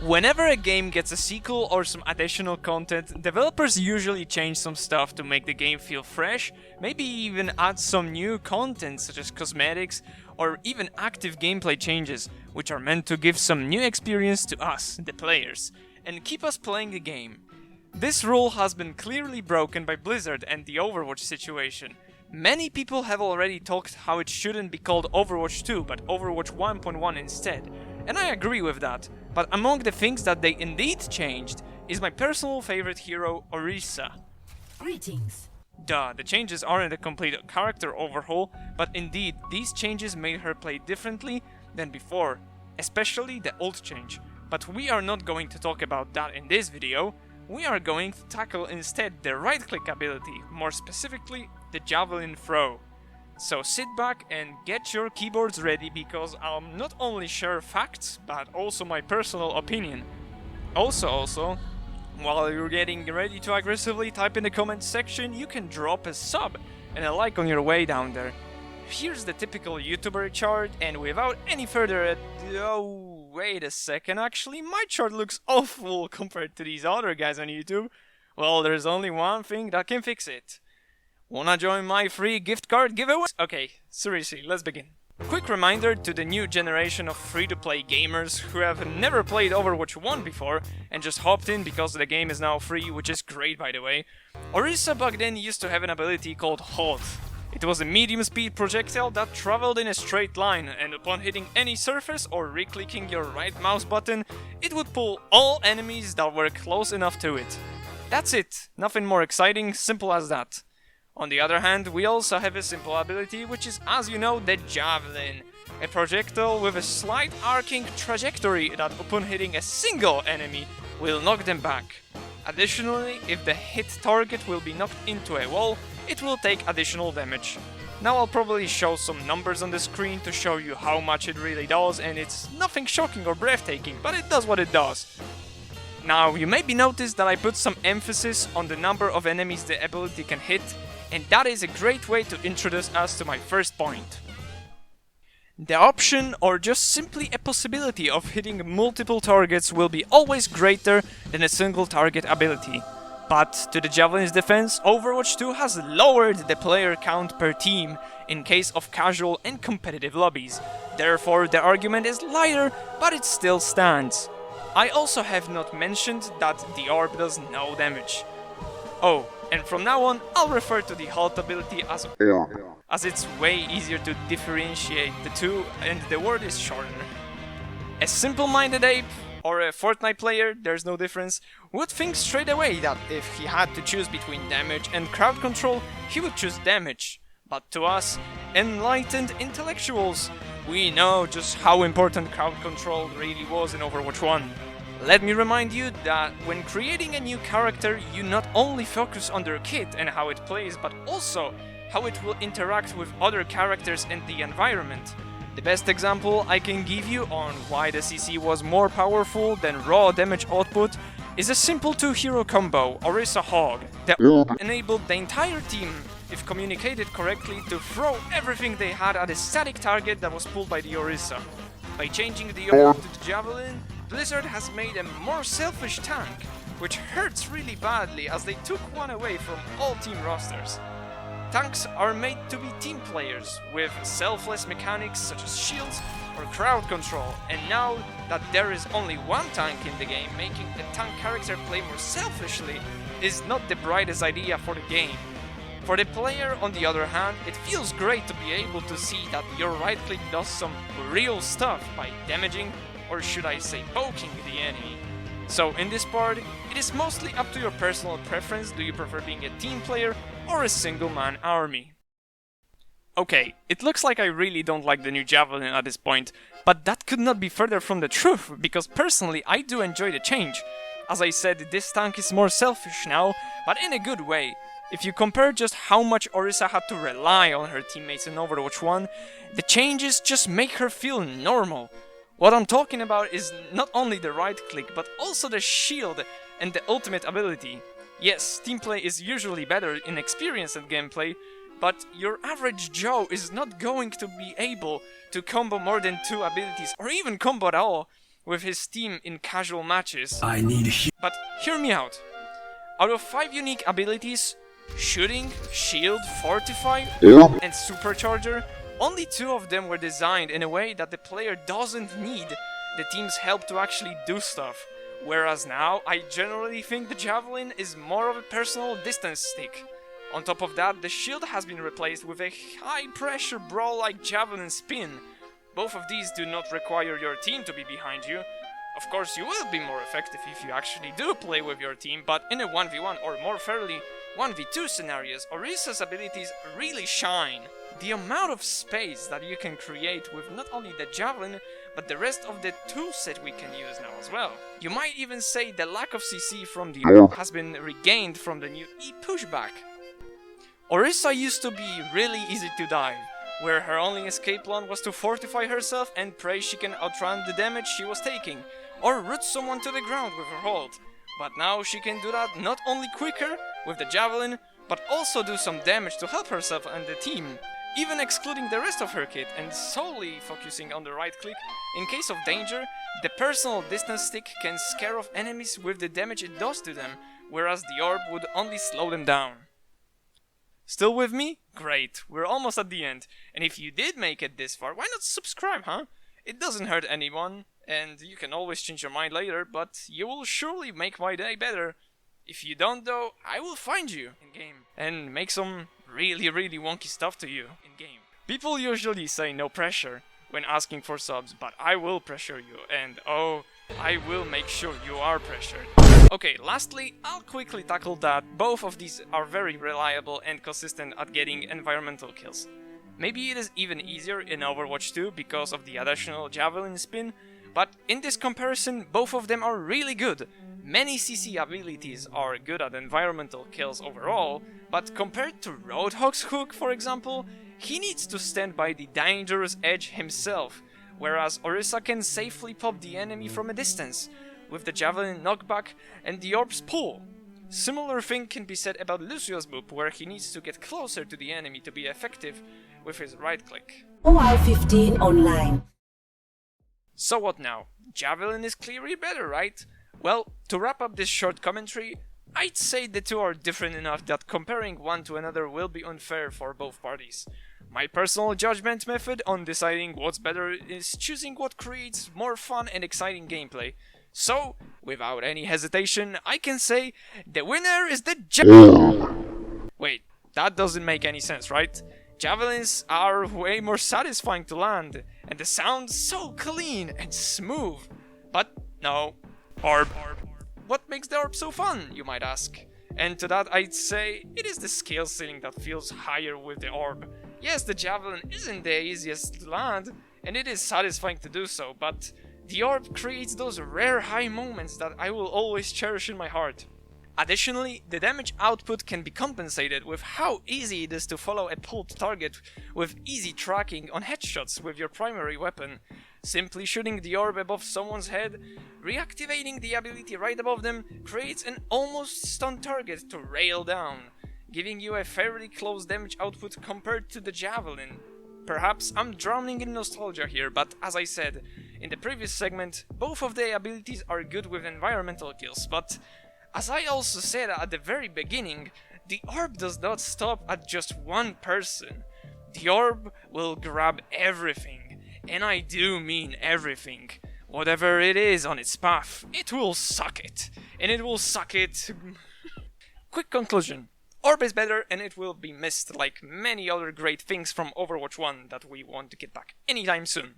Whenever a game gets a sequel or some additional content, developers usually change some stuff to make the game feel fresh, maybe even add some new content such as cosmetics or even active gameplay changes, which are meant to give some new experience to us, the players, and keep us playing the game. This rule has been clearly broken by Blizzard and the Overwatch situation. Many people have already talked how it shouldn't be called Overwatch 2 but Overwatch 1.1 instead, and I agree with that. But among the things that they indeed changed is my personal favorite hero, Orisa. Greetings. Duh, the changes aren't a complete character overhaul, but indeed these changes made her play differently than before, especially the ult change. But we are not going to talk about that in this video, we are going to tackle instead the right-click ability, more specifically the Javelin throw. So sit back and get your keyboards ready because I'll not only share facts, but also my personal opinion. Also, while you're getting ready to aggressively type in the comments section, you can drop a sub and a like on your way down there. Here's the typical YouTuber chart, and without any further ado... Oh, wait a second, actually my chart looks awful compared to these other guys on YouTube. Well, there's only one thing that can fix it. Wanna join my free gift card giveaway? Okay, seriously, let's begin. Quick reminder to the new generation of free-to-play gamers who have never played Overwatch 1 before and just hopped in because the game is now free, which is great by the way. Orisa back then used to have an ability called Halt. It was a medium-speed projectile that traveled in a straight line, and upon hitting any surface or re-clicking your right mouse button, it would pull all enemies that were close enough to it. That's it, nothing more exciting, simple as that. On the other hand, we also have a simple ability, which is, as you know, the Javelin. A projectile with a slight arcing trajectory that upon hitting a single enemy will knock them back. Additionally, if the hit target will be knocked into a wall, it will take additional damage. Now I'll probably show some numbers on the screen to show you how much it really does, and it's nothing shocking or breathtaking, but it does what it does. Now, you maybe noticed that I put some emphasis on the number of enemies the ability can hit, and that is a great way to introduce us to my first point. The option, or just simply a possibility of hitting multiple targets will be always greater than a single target ability. But to the Javelin's defense, Overwatch 2 has lowered the player count per team in case of casual and competitive lobbies. Therefore, the argument is lighter, but it still stands. I also have not mentioned that the orb does no damage. Oh, and from now on, I'll refer to the Halt ability as it's way easier to differentiate the two and the word is shorter. A simple-minded ape or a Fortnite player, there's no difference, would think straight away that if he had to choose between damage and crowd control, he would choose damage. But to us, enlightened intellectuals, we know just how important crowd control really was in Overwatch 1. Let me remind you that when creating a new character, you not only focus on their kit and how it plays, but also how it will interact with other characters and the environment. The best example I can give you on why the CC was more powerful than raw damage output is a simple two-hero combo, Orisa Hog, that enabled the entire team, if communicated correctly, to throw everything they had at a static target that was pulled by the Orisa. By changing the orb to the Javelin, Blizzard has made a more selfish tank, which hurts really badly as they took one away from all team rosters. Tanks are made to be team players, with selfless mechanics such as shields or crowd control, and now that there is only one tank in the game, making a tank character play more selfishly is not the brightest idea for the game. For the player, on the other hand, it feels great to be able to see that your right click does some real stuff by damaging, or should I say poking, the enemy. So in this part, it is mostly up to your personal preference. Do you prefer being a team player or a single-man army? Okay, it looks like I really don't like the new Javelin at this point, but that could not be further from the truth, because personally I do enjoy the change. As I said, this tank is more selfish now, but in a good way. If you compare just how much Orisa had to rely on her teammates in Overwatch 1, the changes just make her feel normal. What I'm talking about is not only the right click, but also the shield and the ultimate ability. Yes, teamplay is usually better in experience and gameplay, but your average Joe is not going to be able to combo more than 2 abilities, or even combo at all. with his team in casual matches. I need But hear me out. Out of 5 unique abilities, Shooting, Shield, Fortify, and Supercharger, only 2 of them were designed in a way that the player doesn't need the team's help to actually do stuff. Whereas now, I generally think the Javelin is more of a personal distance stick. On top of that, the Shield has been replaced with a high-pressure brawl-like Javelin spin. Both of these do not require your team to be behind you. Of course, you will be more effective if you actually do play with your team, but in a 1v1 or more fairly 1v2 scenarios, Orisa's abilities really shine. The amount of space that you can create with not only the Javelin, but the rest of the toolset we can use now as well. You might even say the lack of CC from the Orb has been regained from the new E pushback. Orisa used to be really easy to dive, where her only escape plan was to fortify herself and pray she can outrun the damage she was taking, or root someone to the ground with her Halt. But now she can do that not only quicker with the Javelin, but also do some damage to help herself and the team, even excluding the rest of her kit and solely focusing on the right click. In case of danger, the personal distance stick can scare off enemies with the damage it does to them, whereas the Orb would only slow them down. Still with me? Great, we're almost at the end, and if you did make it this far, why not subscribe, huh? It doesn't hurt anyone, and you can always change your mind later, but you will surely make my day better. If you don't though, I will find you in-game and make some really wonky stuff to you in-game. People usually say no pressure when asking for subs, but I will pressure you, and oh, I will make sure you are pressured. Okay, lastly, I'll quickly tackle that both of these are very reliable and consistent at getting environmental kills. Maybe it is even easier in Overwatch 2 because of the additional Javelin spin, but in this comparison, both of them are really good. Many CC abilities are good at environmental kills overall, but compared to Roadhog's hook, for example, he needs to stand by the dangerous edge himself, whereas Orisa can safely pop the enemy from a distance, with the Javelin knockback and the Orb's pull. Similar thing can be said about Lucio's boop, where he needs to get closer to the enemy to be effective with his right click. OR15 online. So what now? Javelin is clearly better, right? Well, to wrap up this short commentary, I'd say the two are different enough that comparing one to another will be unfair for both parties. My personal judgment method on deciding what's better is choosing what creates more fun and exciting gameplay. So, without any hesitation, I can say the winner is the Javelin. Wait, that doesn't make any sense, right? Javelins are way more satisfying to land, and the sound so clean and smooth. But no, Orb. What makes the Orb so fun, you might ask? And to that I'd say, it is the skill ceiling that feels higher with the Orb. Yes, the Javelin isn't the easiest to land, and it is satisfying to do so, but the Orb creates those rare high moments that I will always cherish in my heart. Additionally, the damage output can be compensated with how easy it is to follow a pulled target with easy tracking on headshots with your primary weapon. Simply shooting the Orb above someone's head, reactivating the ability right above them, creates an almost stunned target to rail down, giving you a fairly close damage output compared to the Javelin. Perhaps I'm drowning in nostalgia here, but as I said in the previous segment, both of the abilities are good with environmental kills, but as I also said at the very beginning, the Orb does not stop at just one person. The Orb will grab everything, and I do mean everything. Whatever it is on its path, it will suck it, and it will suck it. Quick conclusion. Orb is better, and it will be missed like many other great things from Overwatch 1 that we want to get back anytime soon.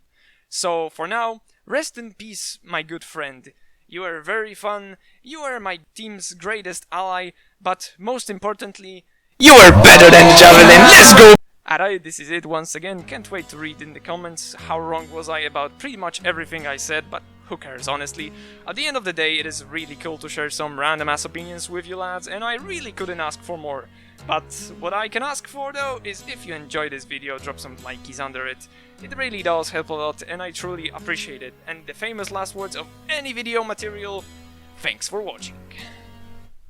So for now, rest in peace, my good friend. You are very fun, you are my team's greatest ally, but most importantly, you are better than Javelin, let's go! Alright, this is it once again, can't wait to read in the comments how wrong was I about pretty much everything I said, but who cares honestly. At the end of the day, it is really cool to share some random ass opinions with you lads, and I really couldn't ask for more. But what I can ask for though is if you enjoyed this video, drop some likeys under it. It really does help a lot and I truly appreciate it. And the famous last words of any video material, thanks for watching.